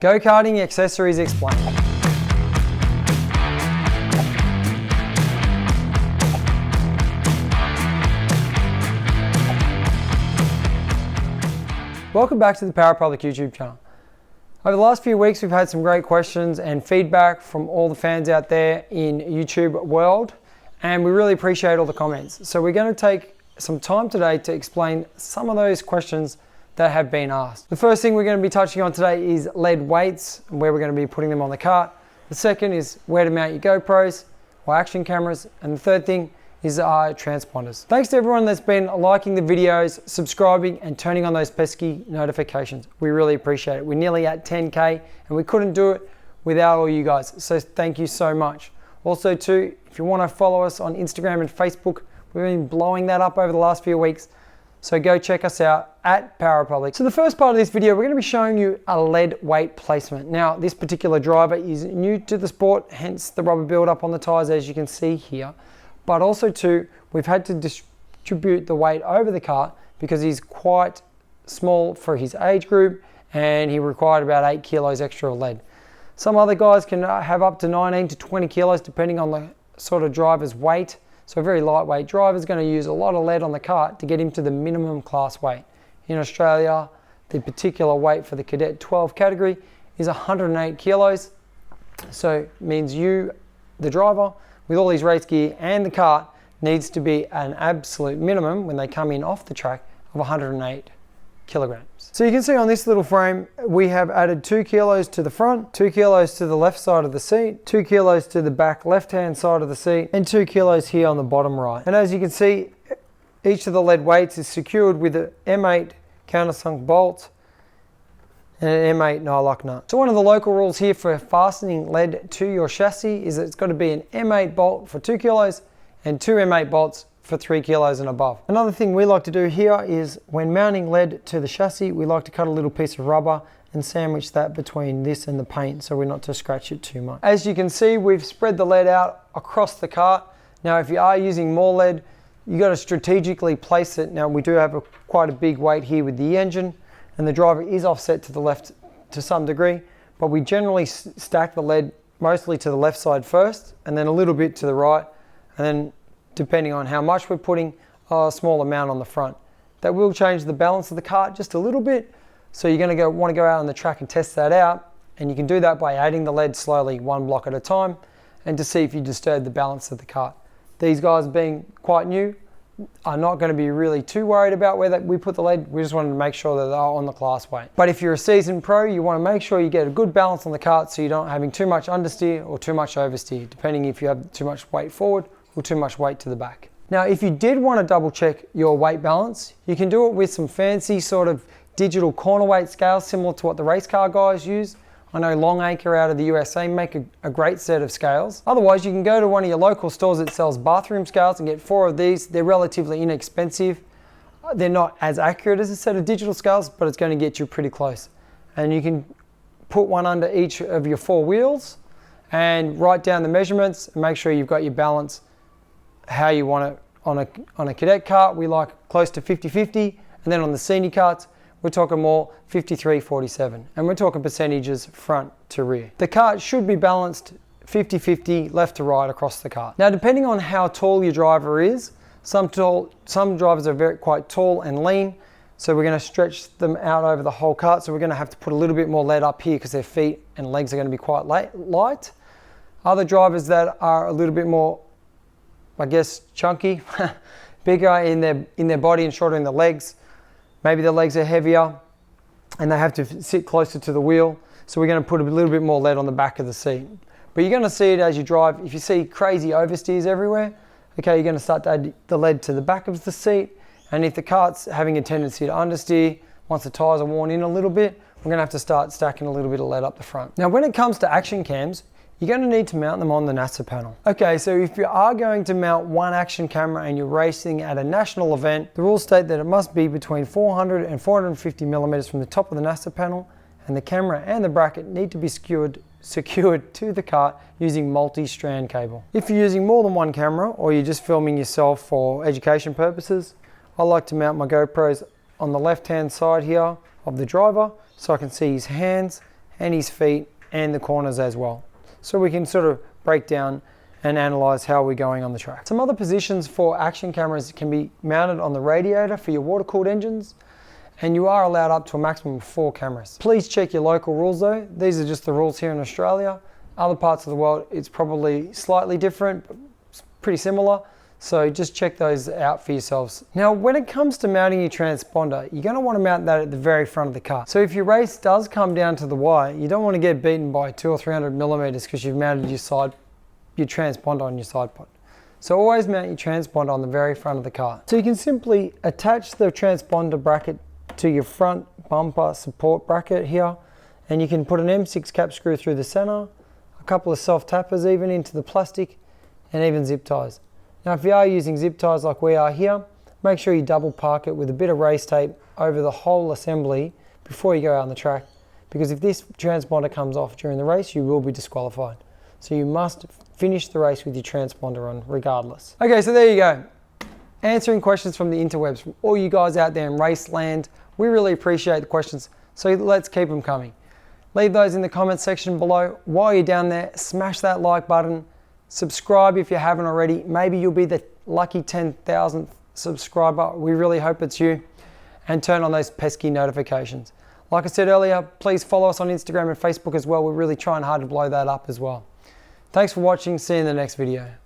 Go-karting accessories explained. Welcome back to the Power Public YouTube channel. Over the last few weeks, we've had some great questions and feedback from all the fans out there in YouTube world, and we really appreciate all the comments. So we're going to take some time today to explain some of those questions that have been asked. The first thing we're going to be touching on today is lead weights and where we're going to be putting them on the cart. The second is where to mount your GoPros or action cameras, and the third thing is our transponders. Thanks to everyone that's been liking the videos, subscribing and turning on those pesky notifications. We really appreciate it. We're nearly at 10K and we couldn't do it without all you guys. So thank you so much. Also too, if you want to follow us on Instagram and Facebook, we've been blowing that up over the last few weeks. So go check us out at Power Public. So the first part of this video, we're going to be showing you a lead weight placement. Now, this particular driver is new to the sport, hence the rubber buildup on the tires as you can see here. But also too, we've had to distribute the weight over the cart because he's quite small for his age group and he required about 8 kilos extra of lead. Some other guys can have up to 19 to 20 kilos depending on the sort of driver's weight. So a very lightweight driver is going to use a lot of lead on the cart to get him to the minimum class weight. In Australia, the particular weight for the Cadet 12 category is 108 kilos. So it means you, the driver, with all these race gear and the cart, needs to be an absolute minimum when they come in off the track of 108 kilograms. So you can see on this little frame, we have added 2 kilos to the front, 2 kilos to the left side of the seat, 2 kilos to the back left-hand side of the seat, and 2 kilos here on the bottom right. And as you can see, each of the lead weights is secured with an M8 countersunk bolt and an M8 nylock nut. So one of the local rules here for fastening lead to your chassis is that it's got to be an M8 bolt for 2 kilos and 2 M8 bolts for 3 kilos and above. Another thing we like to do here is when mounting lead to the chassis, we like to cut a little piece of rubber and sandwich that between this and the paint so we're not to scratch it too much. As you can see, we've spread the lead out across the cart. Now if you are using more lead, you got to strategically place it. Now we do have quite a big weight here with the engine, and the driver is offset to the left to some degree, but we generally stack the lead mostly to the left side first and then a little bit to the right, and then depending on how much we're putting, a small amount on the front. That will change the balance of the cart just a little bit, so you're going to want to go out on the track and test that out, and you can do that by adding the lead slowly, one block at a time, and to see if you disturb the balance of the cart. These guys, being quite new, are not going to be really too worried about where we put the lead. We just wanted to make sure that they're on the class weight. But if you're a seasoned pro, you want to make sure you get a good balance on the cart so you're not having too much understeer or too much oversteer, depending if you have too much weight forward or too much weight to the back. Now, if you did want to double check your weight balance, you can do it with some fancy sort of digital corner weight scales similar to what the race car guys use. I know Longacre out of the USA make a great set of scales. Otherwise, you can go to one of your local stores that sells bathroom scales and get 4 of these. They're relatively inexpensive. They're not as accurate as a set of digital scales, but it's going to get you pretty close. And you can put one under each of your 4 wheels and write down the measurements and make sure you've got your balance how you want it. On a cadet cart, we like close to 50-50, and then on the senior carts, we're talking more 53-47, and we're talking percentages front to rear. The cart should be balanced 50-50 left to right across the cart. Now, depending on how tall your driver is, some drivers are quite tall and lean, so we're going to stretch them out over the whole cart, so we're going to have to put a little bit more lead up here because their feet and legs are going to be quite light. Other drivers that are a little bit more, I guess, chunky, bigger in their body and shorter in the legs. Maybe the legs are heavier and they have to sit closer to the wheel. So we're going to put a little bit more lead on the back of the seat. But you're going to see it as you drive. If you see crazy oversteers everywhere, okay, you're going to start to add the lead to the back of the seat. And if the cart's having a tendency to understeer, once the tires are worn in a little bit, we're going to have to start stacking a little bit of lead up the front. Now, when it comes to action cams, you're going to need to mount them on the NASA panel. Okay, so if you are going to mount one action camera and you're racing at a national event, the rules state that it must be between 400 and 450 millimeters from the top of the NASA panel, and the camera and the bracket need to be secured to the cart using multi-strand cable. If you're using more than one camera or you're just filming yourself for education purposes, I like to mount my GoPros on the left-hand side here of the driver so I can see his hands and his feet and the corners as well. So we can sort of break down and analyze how we're going on the track. Some other positions for action cameras can be mounted on the radiator for your water-cooled engines, and you are allowed up to a maximum of 4 cameras. Please check your local rules though. These are just the rules here in Australia. Other parts of the world, it's probably slightly different, but it's pretty similar. So just check those out for yourselves. Now, when it comes to mounting your transponder, you're gonna wanna mount that at the very front of the car. So if your race does come down to the wire, you don't wanna get beaten by 200 or 300 millimeters because you've mounted your transponder on your side pod. So always mount your transponder on the very front of the car. So you can simply attach the transponder bracket to your front bumper support bracket here, and you can put an M6 cap screw through the center, a couple of self tappers even into the plastic, and even zip ties. Now if you are using zip ties like we are here, make sure you double park it with a bit of race tape over the whole assembly before you go out on the track, because if this transponder comes off during the race, you will be disqualified. So you must finish the race with your transponder on regardless. Okay, so there you go. Answering questions from the interwebs, from all you guys out there in race land. We really appreciate the questions, so let's keep them coming. Leave those in the comments section below. While you're down there, smash that like button. Subscribe if you haven't already. Maybe you'll be the lucky 10,000th subscriber. We really hope it's you. And turn on those pesky notifications. Like I said earlier, please follow us on Instagram and Facebook as well. We're really trying hard to blow that up as well. Thanks for watching. See you in the next video.